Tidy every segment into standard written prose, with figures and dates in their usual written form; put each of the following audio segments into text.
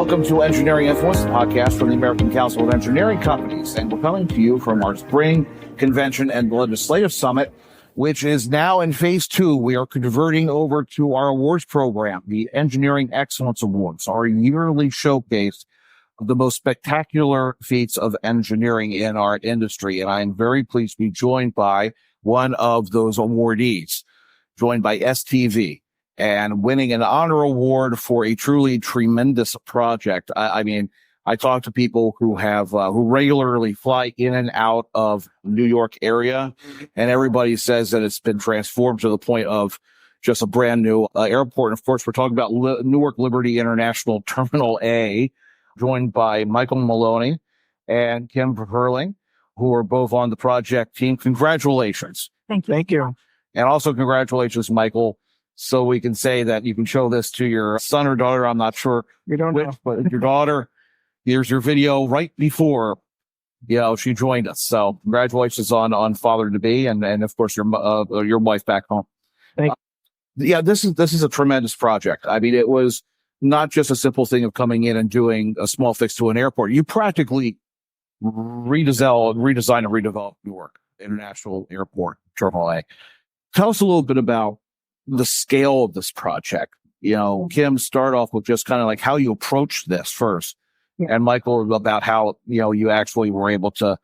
Welcome to Engineering Influence, the podcast from the American Council of Engineering Companies. And we're coming to you from our spring convention and legislative summit, which is now in phase 2. We are converting over to our awards program, the Engineering Excellence Awards, our yearly showcase of the most spectacular feats of engineering in our industry. And I am very pleased to be joined by one of those awardees, joined by STV, and winning an honor award for a truly tremendous project. I mean, I talk to people who have, who regularly fly in and out of New York area, and everybody says that it's been transformed to the point of just a brand new airport. And of course, we're talking about Newark Liberty International Terminal A, joined by Michael Maloney and Kim Verheilig, who are both on the project team. Congratulations. Thank you. Thank you. And also congratulations, Michael, so we can say that you can show this to your son or daughter. I'm not sure We don't which, know. but your daughter, here's your video right before, she joined us. So congratulations on father-to-be and of course your wife back home. Thank Yeah, this is a tremendous project. I mean, it was not just a simple thing of coming in and doing a small fix to an airport. You practically redesign and redevelop Newark International Airport Terminal A. Tell us a little bit about the scale of this project. Kim, start off with just kind of like how you approached this first. Yeah. And Michael, about how, you actually were able to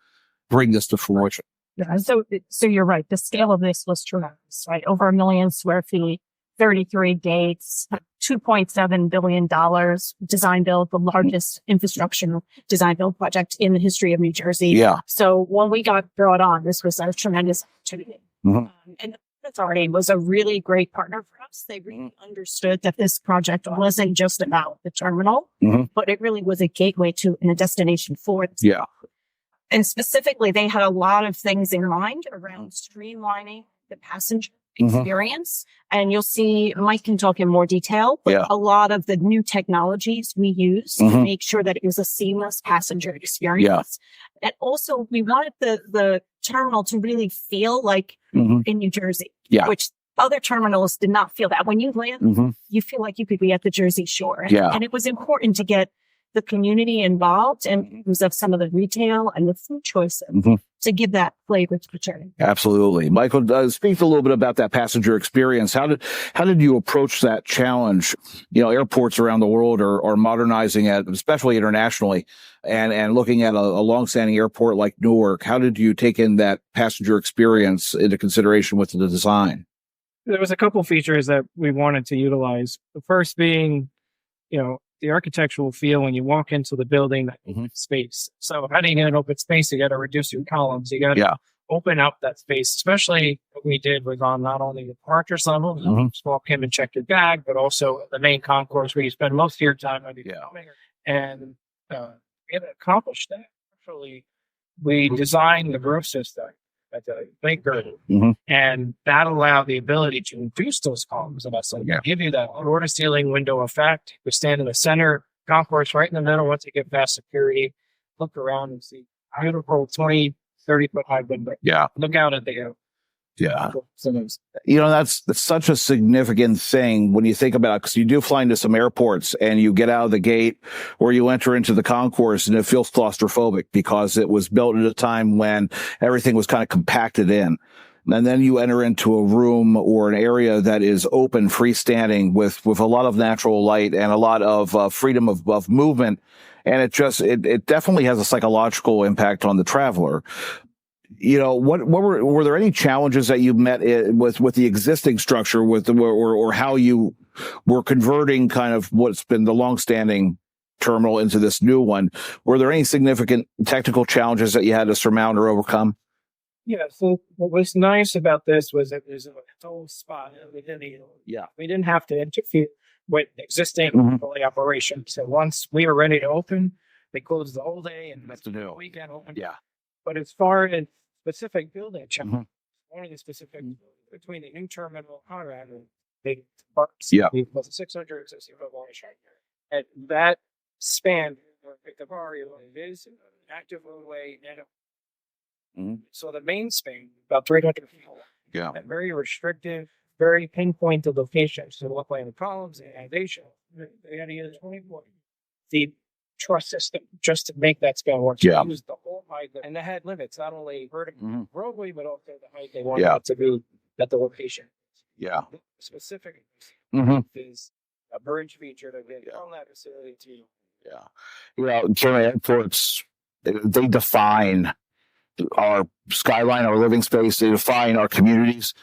bring this to fruition. Yeah, so you're right. The scale of this was tremendous, right? Over 1 million square feet, 33 gates, $2.7 billion design build, the largest infrastructure design build project in the history of New Jersey. Yeah. So when we got brought on, this was a tremendous opportunity. Mhm. And the authority was a really great partner for us. They really understood that this project wasn't just about the terminal, Mhm. but it really was a gateway to and a destination for it. Yeah. And specifically, they had a lot of things in mind around streamlining the passenger Mhm. experience. And you'll see Mike can talk in more detail, but Yeah. a lot of the new technologies we use to Mhm. make sure that it was a seamless passenger experience. And also we wanted the terminal to really feel like Mhm. in New Jersey, Yeah. which other terminals did not feel that. When you land, Mhm. you feel like you could be at the Jersey Shore. And, Yeah. and it was important to get the community involved in terms of some of the retail and the food choices Mhm. to give that flavor to the journey. Absolutely. Michael, speak a little bit about that passenger experience. How did you approach that challenge? Airports around the world are modernizing it, especially internationally, and looking at a longstanding airport like Newark. How did you take in that passenger experience into consideration with the design? There was a couple features that we wanted to utilize. The first being, the architectural feel when you walk into the building, that Mhm. space. So how do you get an open space? You got to reduce your columns. You got to Yeah. open up that space. Especially what we did was on not only the departures level, Mhm. just walk in and check your bag, but also the main concourse where you spend most of your time on your Yeah. coming. And we accomplished that. Actually, we designed the growth system at the Baker, Mhm. and that allowed the ability to induce those columns. And so Yeah. give you that floor to ceiling window effect. We stand in the center, concourse right in the middle. Once you get past security, look around and see beautiful 20, 30 foot high window. Yeah. Look out at the Yeah. cinemas. That's such a significant thing when you think about it, because you do fly into some airports and you get out of the gate or you enter into the concourse and it feels claustrophobic because it was built at a time when everything was kind of compacted in. And then you enter into a room or an area that is open, freestanding with a lot of natural light and a lot of freedom of movement. And it definitely has a psychological impact on the traveler. What were there any challenges that you met with the existing structure or how you were converting kind of what's been the longstanding terminal into this new one? Were there any significant technical challenges that you had to surmount or overcome? Yeah. So what was nice about this was that there's a whole spot within the, we didn't have to interfere with existing Mhm. operation. So once we were ready to open, they closed the whole day and That's the new. weekend open. Yeah. But as far as specific building challenge, Mhm. one of the specific between the new terminal Conrad and big parks, Yeah. it was a 660-foot long shot. And that span, the area is an active roadway and Mhm. so the main span about 300 feet. Yeah. And very restrictive, very pinpointed location. So look like the columns and foundation. They had to use 24. the truss system just to make that scale work. Yeah. They used the whole height, and they had limits, not only vertical Mhm. roadway, but also the height they wanted Yeah. it to be at the location. Yeah. Specific hmm is a bridge feature to get from that facility to. Yeah. You know, Jeremy, airports, they define our skyline, our living space, they define our communities.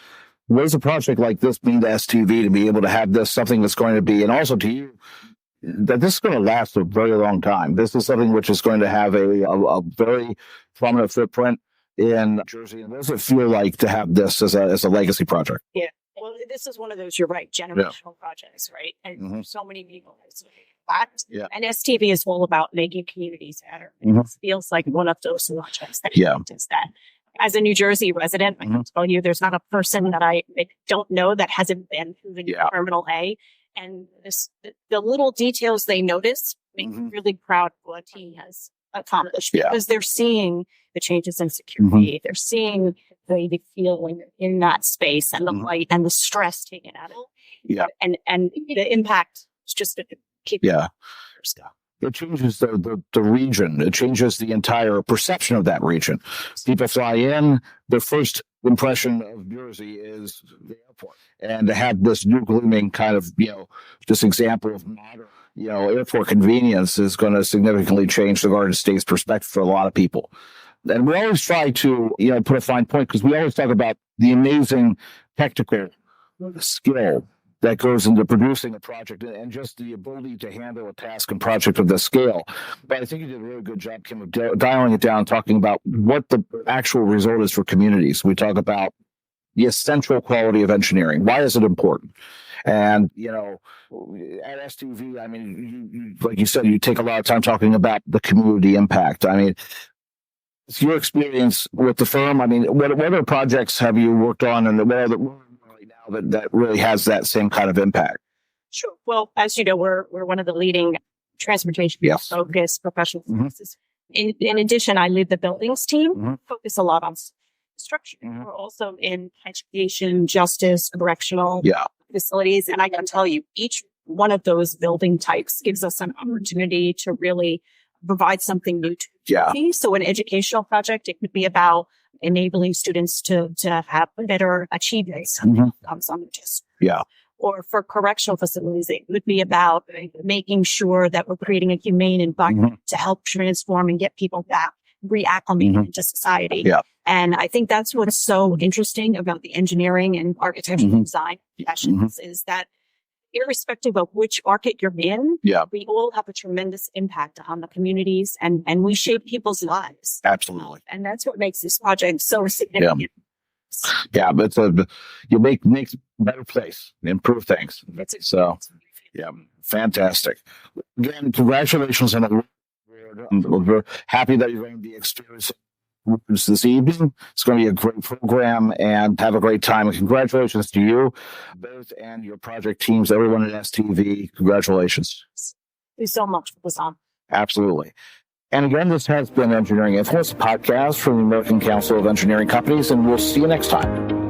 What does a project like this mean to STV to be able to have this something that's going to be, and also to you, that this is going to last a very long time? This is something which is going to have a very prominent footprint in Jersey. And what does it feel like to have this as a legacy project? Yeah. Well, this is one of those, you're right, generational projects, right? And Mhm. so many people. Fact. Yeah. And STV is all about making communities better. Mhm. It feels like one of those projects that Yeah. does that. As a New Jersey resident, I can tell you there's not a person that I don't know that hasn't been through the Yeah. Terminal A. And the little details they notice make me Mhm. really proud of what he has accomplished, Yeah. because they're seeing the changes in security. They're seeing the feeling in that space and the Mhm. light and the stress taken out of it. Yeah. And the impact is just to keep Yeah. stuff. It changes the region. It changes the entire perception of that region. People fly in, their first impression of Jersey is the airport. And to have this new glooming kind of, this example of modern, airport convenience is going to significantly change the Garden State's perspective for a lot of people. And we always try to, put a fine point, because we always talk about the amazing technical skill that goes into producing a project and just the ability to handle a task and project of this scale. But I think you did a really good job, Kim, of dialing it down, talking about what the actual result is for communities. We talk about the essential quality of engineering. Why is it important? And, at STV, I mean, you, like you said, you take a lot of time talking about the community impact. I mean, it's your experience with the firm. I mean, what other projects have you worked on, and what other right now that really has that same kind of impact? Sure. Well, as you know, we're one of the leading transportation focused professional services. In addition, I lead the buildings team, focus a lot on structure. We're also in education, justice, correctional facilities. And I can tell you, each one of those building types gives us an opportunity to really provide something new to me. So an educational project, it could be about enabling students to have better achievements outcomes on the test. Or for correctional facilities, it would be about making sure that we're creating a humane environment to help transform and get people back, reacclimated into society. And I think that's what's so interesting about the engineering and architectural design professions is that irrespective of which market you're in, we all have a tremendous impact on the communities and we shape people's lives. Absolutely. And that's what makes this project so significant. Yeah, but you make a better place, improve things. So, fantastic. Again, congratulations on the we're happy that you're going to be experiencing this evening. It's going to be a great program, and have a great time. And congratulations to you both and your project teams, everyone at STV. Congratulations. Thank you so much for this on. Absolutely. And again, this has been Engineering Influence, a podcast from the American Council of Engineering Companies, and we'll see you next time.